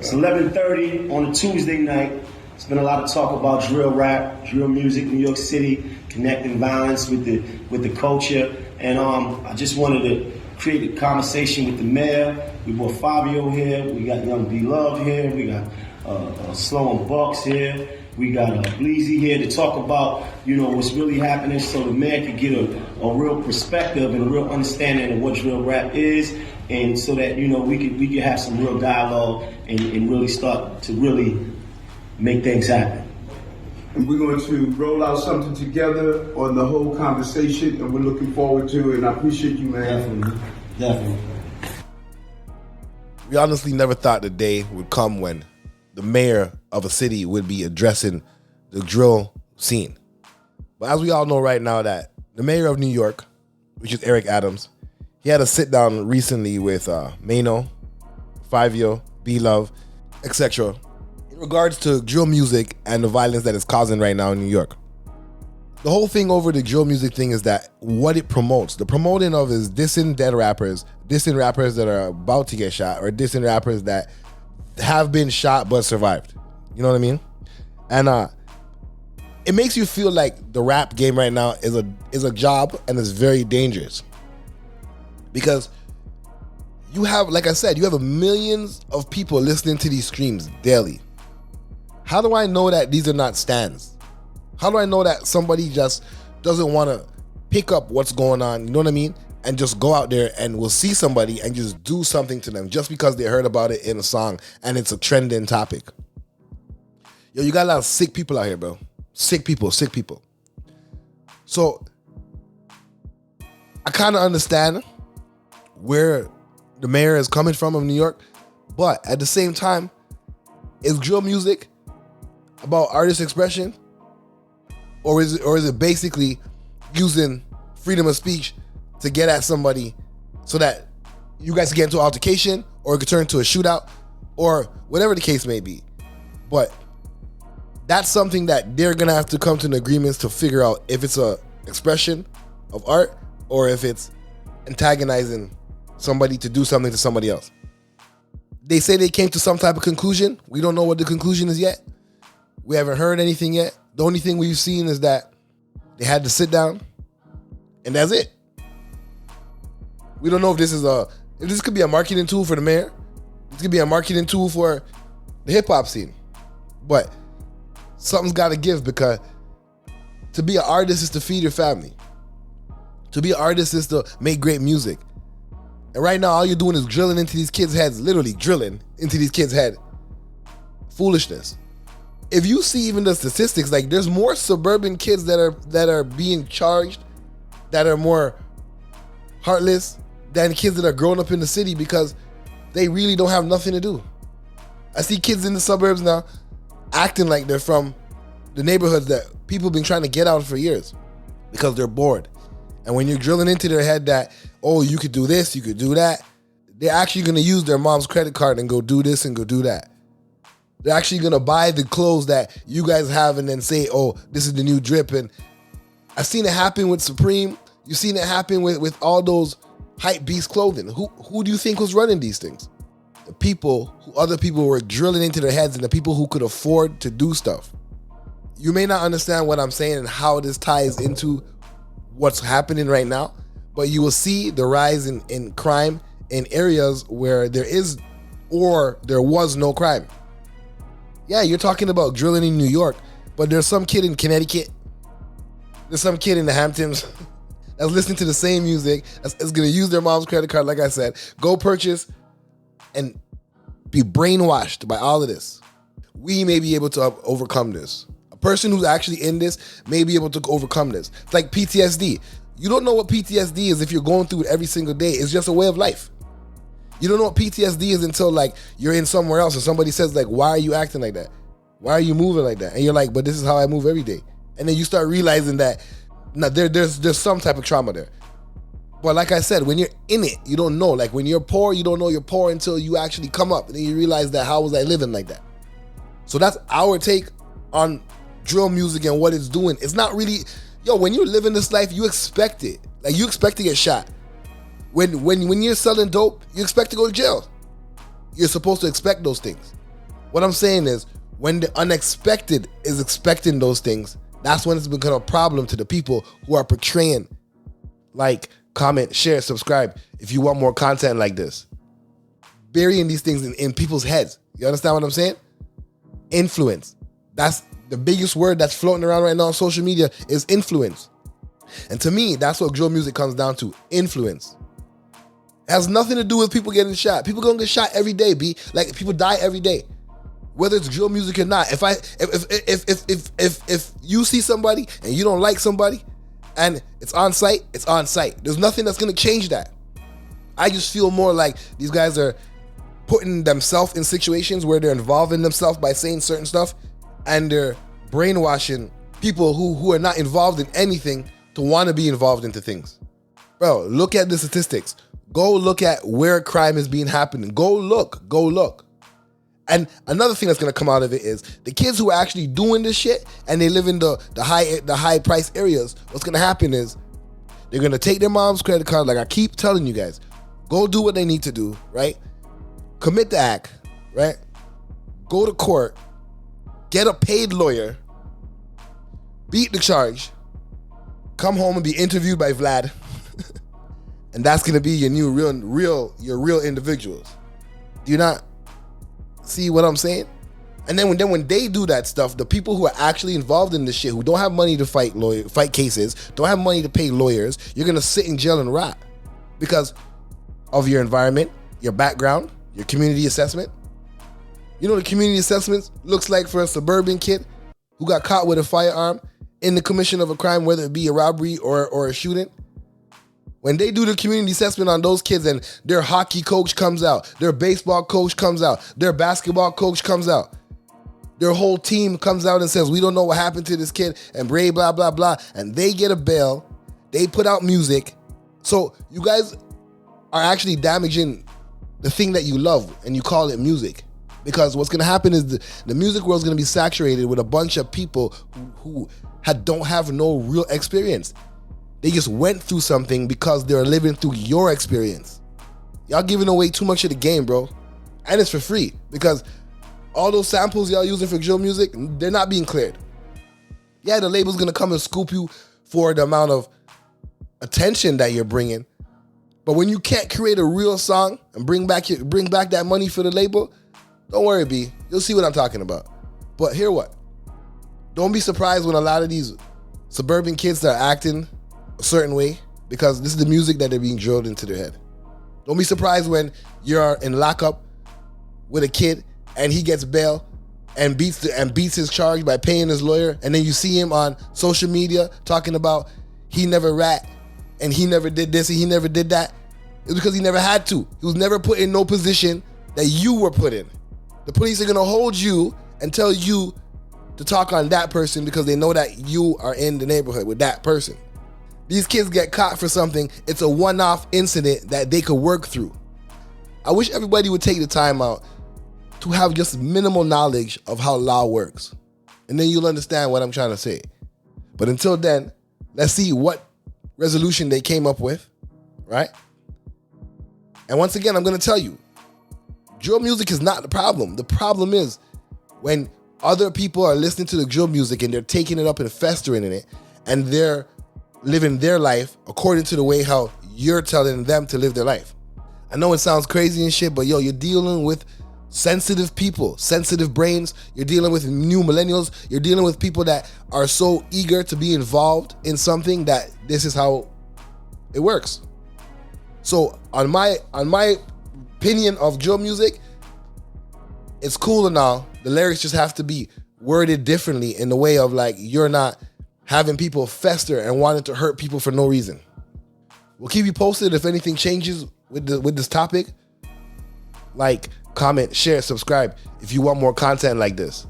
It's 11:30 on a Tuesday night. It's been a lot of talk about drill rap, drill music, New York City, connecting violence with the culture. And I just wanted to create a conversation with the mayor. We brought Fivio here. We got young Lovee here. We got Slow and Bucks here. We got Bleezy here to talk about, what's really happening, so the mayor could get a real perspective and a real understanding of what drill rap is, and so that we could have some real dialogue and really start to really make things happen. And we're going to roll out something together on the whole conversation, and we're looking forward to it. And I appreciate you, man. Definitely. We honestly never thought the day would come when the mayor of a city would be addressing the drill scene. But as we all know right now, that the mayor of New York, which is Eric Adams, he had a sit down recently with Maino, Fivio, Lovee, etc. in regards to drill music and the violence that it's causing right now in New York. The whole thing over the drill music thing is that what it promotes. The promoting of is dissing dead rappers, dissing rappers that are about to get shot, or dissing rappers that have been shot but survived. You know what I mean? And it makes you feel like the rap game right now is a job, and it's very dangerous. Because you have, like I said, you have millions of people listening to these streams daily. How do I know that these are not stands? How do I know that somebody just doesn't want to pick up what's going on, you know what I mean? And just go out there and will see somebody and just do something to them just because they heard about it in a song and it's a trending topic. Yo, you got a lot of sick people out here, bro. Sick people. So I kind of understand where the mayor is coming from of New York, but at the same time, is drill music about artist expression, or is it basically using freedom of speech to get at somebody so that you guys can get into an altercation, or it could turn into a shootout, or whatever the case may be? But that's something that they're gonna have to come to an agreement to figure out if it's a expression of art or if it's antagonizing somebody to do something to somebody else. They say they came to some type of conclusion. We don't know what the conclusion is yet. We haven't heard anything yet. The only thing we've seen is that they had to sit down, and that's it. We don't know if this could be a marketing tool for the mayor. This could be a marketing tool for the hip hop scene. But something's got to give, because to be an artist is to feed your family. To be an artist is to make great music. And right now, all you're doing is drilling into these kids' heads, literally drilling into these kids' head. Foolishness. If you see even the statistics, like there's more suburban kids that are being charged, that are more heartless than kids that are growing up in the city, because they really don't have nothing to do. I see kids in the suburbs now acting like they're from the neighborhoods that people have been trying to get out for years because they're bored. And when you're drilling into their head that, oh, you could do this, you could do that, they're actually going to use their mom's credit card and go do this and go do that. They're actually going to buy the clothes that you guys have and then say, oh, this is the new drip. And I've seen it happen with Supreme. You've seen it happen with all those hype beast clothing. Who do you think was running these things? The people who other people were drilling into their heads, and the people who could afford to do stuff. You may not understand what I'm saying and how this ties into what's happening right now, but you will see the rise in crime in areas where there is or there was no crime. Yeah, you're talking about drilling in New York, but there's some kid in Connecticut, there's some kid in the Hamptons that's listening to the same music, that's going to use their mom's credit card, like I said, go purchase and be brainwashed by all of this. We may be able to overcome this. A person who's actually in this may be able to overcome this. It's like PTSD. You don't know what PTSD is if you're going through it every single day. It's just a way of life. You don't know what PTSD is until like you're in somewhere else and somebody says like, why are you acting like that? Why are you moving like that? And you're like, but this is how I move every day. And then you start realizing that there's some type of trauma there. But like I said, when you're in it, you don't know. Like when you're poor, you don't know you're poor until you actually come up. And then you realize that, how was I living like that? So that's our take on drill music and what it's doing. It's not really, when you're living this life, you expect it. Like you expect to get shot. When you're selling dope, you expect to go to jail. You're supposed to expect those things. What I'm saying is, when the unexpected is expecting those things, that's when it's become a problem to the people who are portraying. Like, comment, share, subscribe if you want more content like this. Burying these things in people's heads. You understand what I'm saying? Influence. That's the biggest word that's floating around right now on social media is influence. And to me, that's what drill music comes down to. Influence. It has nothing to do with people getting shot. People gonna get shot every day, B. Like, people die every day. Whether it's drill music or not. If you see somebody and you don't like somebody and it's on site, it's on site. There's nothing that's gonna change that. I just feel more like these guys are putting themselves in situations where they're involving themselves by saying certain stuff, and they're brainwashing people who are not involved in anything to want to be involved into things. Bro, look at the statistics. Go look at where crime is being happening. Go look. And another thing that's gonna come out of it is the kids who are actually doing this shit and they live in the high price areas. What's gonna happen is they're gonna take their mom's credit card, like I keep telling you guys. Go do what they need to do, right? Commit the act, right? Go to court, get a paid lawyer, beat the charge, come home and be interviewed by Vlad, and that's gonna be your new real individuals. Do you not see what I'm saying? And then when they do that stuff, the people who are actually involved in this shit, who don't have money to fight cases, don't have money to pay lawyers, you're gonna sit in jail and rot because of your environment, your background, your community assessment. You know what the community assessment looks like for a suburban kid who got caught with a firearm in the commission of a crime, whether it be a robbery or a shooting? When they do the community assessment on those kids and their hockey coach comes out, their baseball coach comes out, their basketball coach comes out, their whole team comes out and says, we don't know what happened to this kid and blah, blah, blah, and they get a bail, they put out music. So you guys are actually damaging the thing that you love and you call it music. Because what's gonna happen is the music world is gonna be saturated with a bunch of people who don't have no real experience. They just went through something because they're living through your experience. Y'all giving away too much of the game, bro. And it's for free because all those samples y'all using for drill music, they're not being cleared. Yeah, the label's gonna come and scoop you for the amount of attention that you're bringing. But when you can't create a real song and bring back that money for the label, don't worry, B. You'll see what I'm talking about. But hear what? Don't be surprised when a lot of these suburban kids start acting a certain way because this is the music that they're being drilled into their head. Don't be surprised when you're in lockup with a kid and he gets bail and beats his charge by paying his lawyer, and then you see him on social media talking about he never rat and he never did this and he never did that. It's because he never had to. He was never put in no position that you were put in. The police are gonna hold you and tell you to talk on that person because they know that you are in the neighborhood with that person. These kids get caught for something. It's a one-off incident that they could work through. I wish everybody would take the time out to have just minimal knowledge of how law works. And then you'll understand what I'm trying to say. But until then, let's see what resolution they came up with, right? And once again, I'm going to tell you, drill music is not the problem. The problem is when other people are listening to the drill music and they're taking it up and festering in it, and they're living their life according to the way how you're telling them to live their life. I know it sounds crazy and shit, but yo, you're dealing with sensitive people, sensitive brains. You're dealing with new millennials. You're dealing with people that are so eager to be involved in something that this is how it works. So on my opinion of drill music, it's cool and all. The lyrics just have to be worded differently in the way of like you're not having people fester and wanting to hurt people for no reason. We'll keep you posted if anything changes with this topic. Like, comment, share, subscribe if you want more content like this.